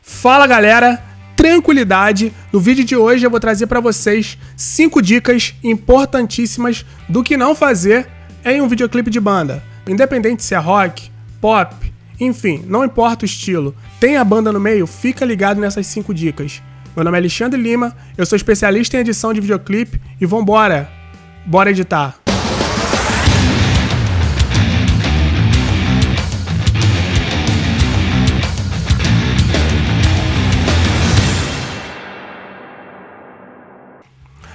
Fala galera, tranquilidade. No vídeo de hoje eu vou trazer para vocês 5 dicas importantíssimas do que não fazer em um videoclipe de banda. Independente se é rock, pop, enfim, não importa o estilo. Tem a banda no meio, fica ligado nessas 5 dicas. Meu nome é Alexandre Lima, eu sou especialista em edição de videoclipe e vambora, bora editar.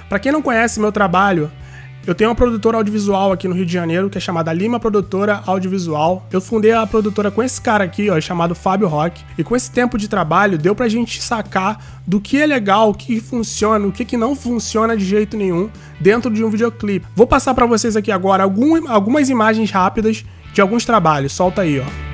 Para quem não conhece meu trabalho, eu tenho uma produtora audiovisual aqui no Rio de Janeiro, que é chamada Lima Produtora Audiovisual. Eu fundei a produtora com esse cara aqui, ó, chamado Fábio Roque. E com esse tempo de trabalho, deu pra gente sacar do que é legal, o que funciona, o que não funciona de jeito nenhum dentro de um videoclipe. Vou passar pra vocês aqui agora algumas imagens rápidas de alguns trabalhos. Solta aí, ó.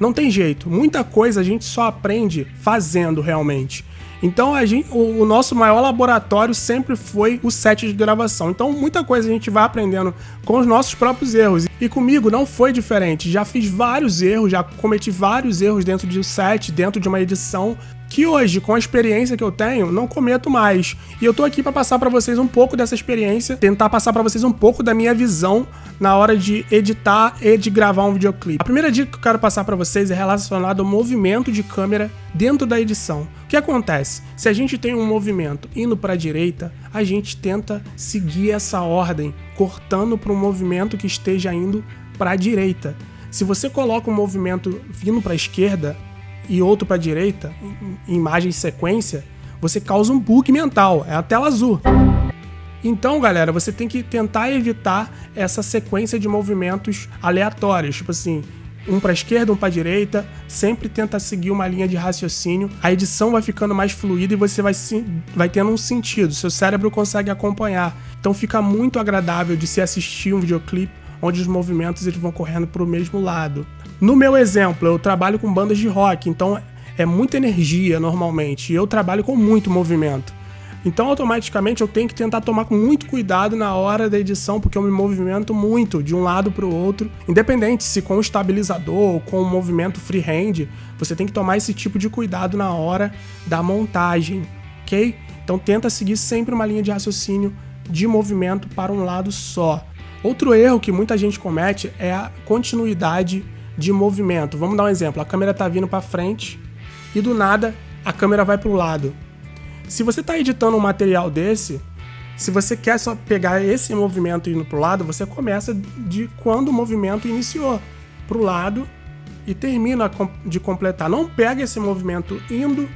Não tem jeito, muita coisa a gente só aprende fazendo realmente. Então o nosso maior laboratório sempre foi o set de gravação. Então muita coisa a gente vai aprendendo com os nossos próprios erros. E comigo não foi diferente, já fiz vários erros, já cometi vários erros dentro de um set, dentro de uma edição, que hoje, com a experiência que eu tenho, não cometo mais. E eu tô aqui para passar para vocês um pouco dessa experiência, tentar passar para vocês um pouco da minha visão na hora de editar e de gravar um videoclipe. A primeira dica que eu quero passar para vocês é relacionada ao movimento de câmera dentro da edição. O que acontece? Se a gente tem um movimento indo para a direita, a gente tenta seguir essa ordem, cortando para um movimento que esteja indo para a direita. Se você coloca um movimento vindo para a esquerda e outro para a direita, em imagem sequência, você causa um bug mental, é a tela azul. Então, galera, você tem que tentar evitar essa sequência de movimentos aleatórios, tipo assim, um para a esquerda, um para a direita, sempre tenta seguir uma linha de raciocínio, a edição vai ficando mais fluida e você vai tendo um sentido, seu cérebro consegue acompanhar. Então fica muito agradável de se assistir um videoclipe onde os movimentos eles vão correndo para o mesmo lado. No meu exemplo, eu trabalho com bandas de rock, então é muita energia normalmente, e eu trabalho com muito movimento. Então automaticamente eu tenho que tentar tomar muito cuidado na hora da edição, porque eu me movimento muito de um lado para o outro, independente se com o estabilizador ou com o movimento freehand, você tem que tomar esse tipo de cuidado na hora da montagem, ok? Então tenta seguir sempre uma linha de raciocínio de movimento para um lado só. Outro erro que muita gente comete é a continuidade de movimento. Vamos dar um exemplo, a câmera está vindo para frente e do nada a câmera vai para o lado. Se você está editando um material desse, se você quer só pegar esse movimento indo para o lado, você começa de quando o movimento iniciou, para o lado e termina de completar. Não pega esse movimento indo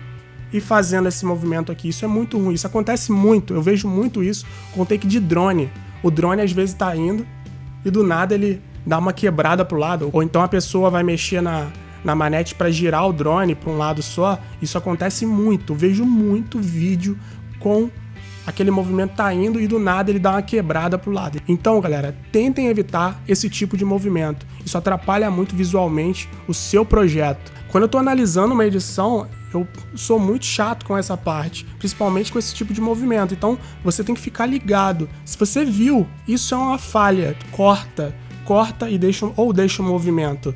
e fazendo esse movimento aqui, isso é muito ruim, isso acontece muito, eu vejo muito isso com take de drone. O drone às vezes está indo e do nada ele dá uma quebrada pro lado, ou então a pessoa vai mexer na manete para girar o drone para um lado só. Isso acontece muito, eu vejo muito vídeo com aquele movimento tá indo e do nada ele dá uma quebrada pro lado. Então, galera, tentem evitar esse tipo de movimento, isso atrapalha muito visualmente o seu projeto. Quando eu tô analisando uma edição, eu sou muito chato com essa parte, principalmente com esse tipo de movimento, então você tem que ficar ligado. Se você viu, isso é uma falha, corta e deixa o movimento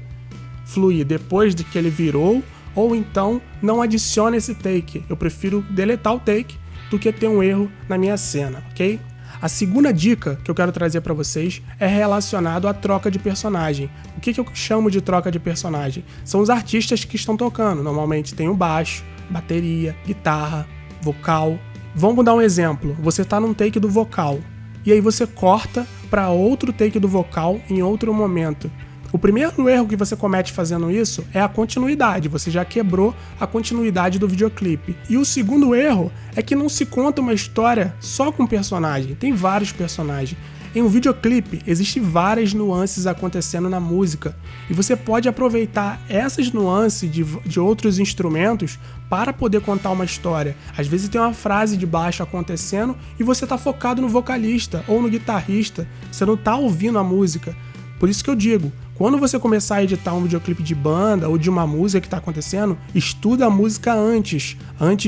fluir depois de que ele virou, ou então não adicione esse take. Eu prefiro deletar o take do que ter um erro na minha cena, ok? A segunda dica que eu quero trazer para vocês é relacionado à troca de personagem. O que eu chamo de troca de personagem? São os artistas que estão tocando. Normalmente tem o baixo, bateria, guitarra, vocal. Vamos dar um exemplo. Você está num take do vocal e aí você corta para outro take do vocal em outro momento. O primeiro erro que você comete fazendo isso é a continuidade, você já quebrou a continuidade do videoclipe. E o segundo erro é que não se conta uma história só com personagem, tem vários personagens. Em um videoclipe, existem várias nuances acontecendo na música e você pode aproveitar essas nuances de outros instrumentos para poder contar uma história. Às vezes tem uma frase de baixo acontecendo e você está focado no vocalista ou no guitarrista, você não está ouvindo a música. Por isso que eu digo, quando você começar a editar um videoclipe de banda ou de uma música que está acontecendo, estuda a música antes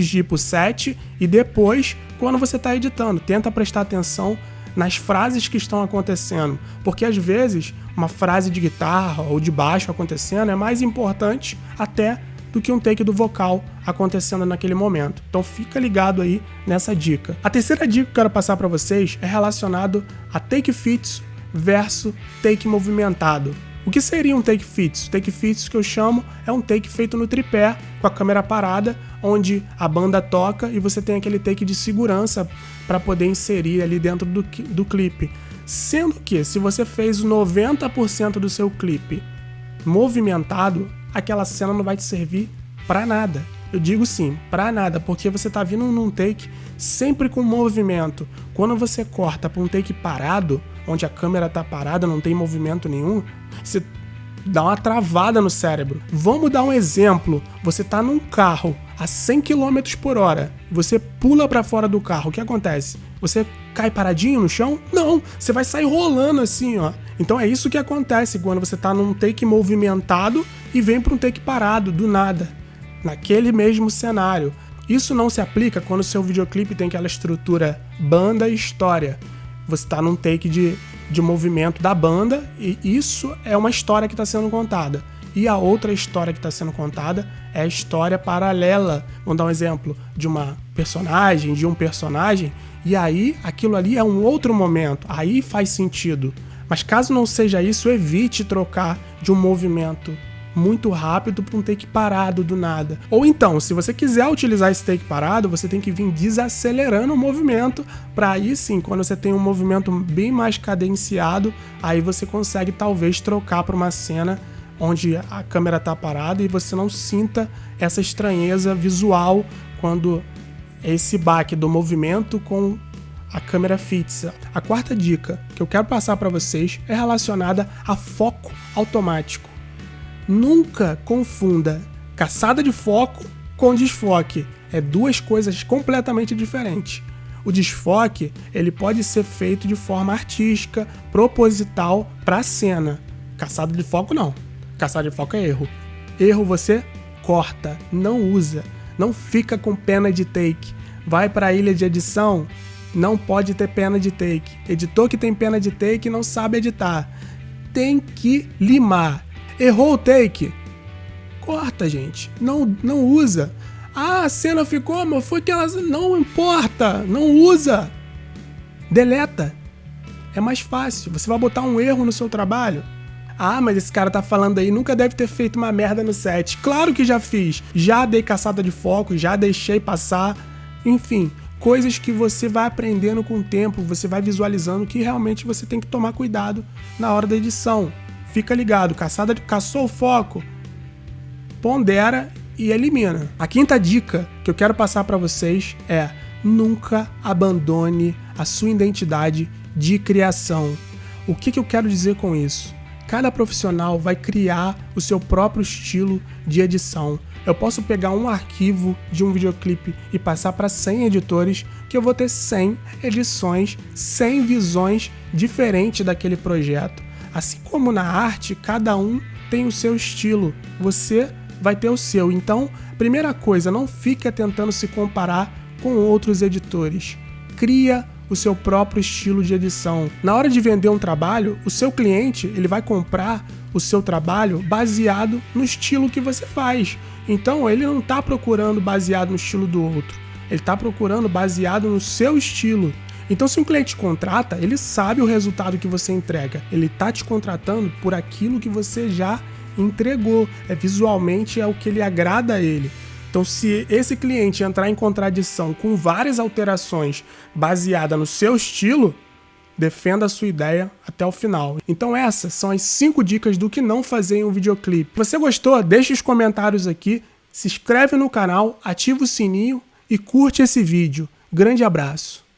de ir pro set e depois, quando você está editando, tenta prestar atenção nas frases que estão acontecendo, porque às vezes uma frase de guitarra ou de baixo acontecendo é mais importante até do que um take do vocal acontecendo naquele momento. Então fica ligado aí nessa dica. A terceira dica que eu quero passar para vocês é relacionado a take fixo versus take movimentado. O que seria um take fixo? Take fixo que eu chamo é um take feito no tripé, com a câmera parada, onde a banda toca e você tem aquele take de segurança para poder inserir ali dentro do clipe. Sendo que, se você fez 90% do seu clipe movimentado, aquela cena não vai te servir para nada. Eu digo sim, para nada, porque você tá vindo num take sempre com movimento. Quando você corta para um take parado, onde a câmera tá parada, não tem movimento nenhum, você dá uma travada no cérebro. Vamos dar um exemplo. Você tá num carro a 100 km por hora, você pula para fora do carro, o que acontece? Você cai paradinho no chão? Não, você vai sair rolando assim, ó. Então é isso que acontece quando você tá num take movimentado e vem para um take parado, do nada, naquele mesmo cenário. Isso não se aplica quando o seu videoclipe tem aquela estrutura banda e história. Você está num take de movimento da banda e isso é uma história que está sendo contada. E a outra história que está sendo contada é a história paralela. Vamos dar um exemplo de uma personagem, de um personagem, e aí aquilo ali é um outro momento, aí faz sentido. Mas caso não seja isso, evite trocar de um movimento muito rápido para um take parado do nada. Ou então, se você quiser utilizar esse take parado, você tem que vir desacelerando o movimento, para aí sim, quando você tem um movimento bem mais cadenciado, aí você consegue talvez trocar para uma cena onde a câmera está parada e você não sinta essa estranheza visual quando esse baque do movimento com a câmera fixa. A quarta dica que eu quero passar para vocês é relacionada a foco automático. Nunca confunda caçada de foco com desfoque. É duas coisas completamente diferentes. O desfoque, ele pode ser feito de forma artística, proposital para a cena. Caçada de foco não. Caçada de foco é erro. Erro você corta, não usa. Não fica com pena de take. Vai para a ilha de edição, não pode ter pena de take. Editor que tem pena de take não sabe editar. Tem que limar. Errou o take? Corta, gente. Não usa. Ah, a cena ficou, mas foi que ela... Não importa. Não usa. Deleta. É mais fácil. Você vai botar um erro no seu trabalho. Ah, mas esse cara tá falando aí, nunca deve ter feito uma merda no set. Claro que já fiz. Já dei caçada de foco, já deixei passar. Enfim, coisas que você vai aprendendo com o tempo, você vai visualizando que realmente você tem que tomar cuidado na hora da edição. Fica ligado, caçou o foco, pondera e elimina. A quinta dica que eu quero passar para vocês é: nunca abandone a sua identidade de criação. O que eu quero dizer com isso? Cada profissional vai criar o seu próprio estilo de edição. Eu posso pegar um arquivo de um videoclipe e passar para 100 editores, que eu vou ter 100 edições, 100 visões diferentes daquele projeto. Assim como na arte, cada um tem o seu estilo, você vai ter o seu. Então, primeira coisa, não fica tentando se comparar com outros editores. Cria o seu próprio estilo de edição. Na hora de vender um trabalho, o seu cliente ele vai comprar o seu trabalho baseado no estilo que você faz. Então, ele não está procurando baseado no estilo do outro. Ele está procurando baseado no seu estilo. Então, se um cliente te contrata, ele sabe o resultado que você entrega. Ele está te contratando por aquilo que você já entregou. Visualmente é o que ele agrada a ele. Então, se esse cliente entrar em contradição com várias alterações baseadas no seu estilo, defenda a sua ideia até o final. Então, essas são as 5 dicas do que não fazer em um videoclipe. Se você gostou, deixa os comentários aqui, se inscreve no canal, ativa o sininho e curte esse vídeo. Grande abraço!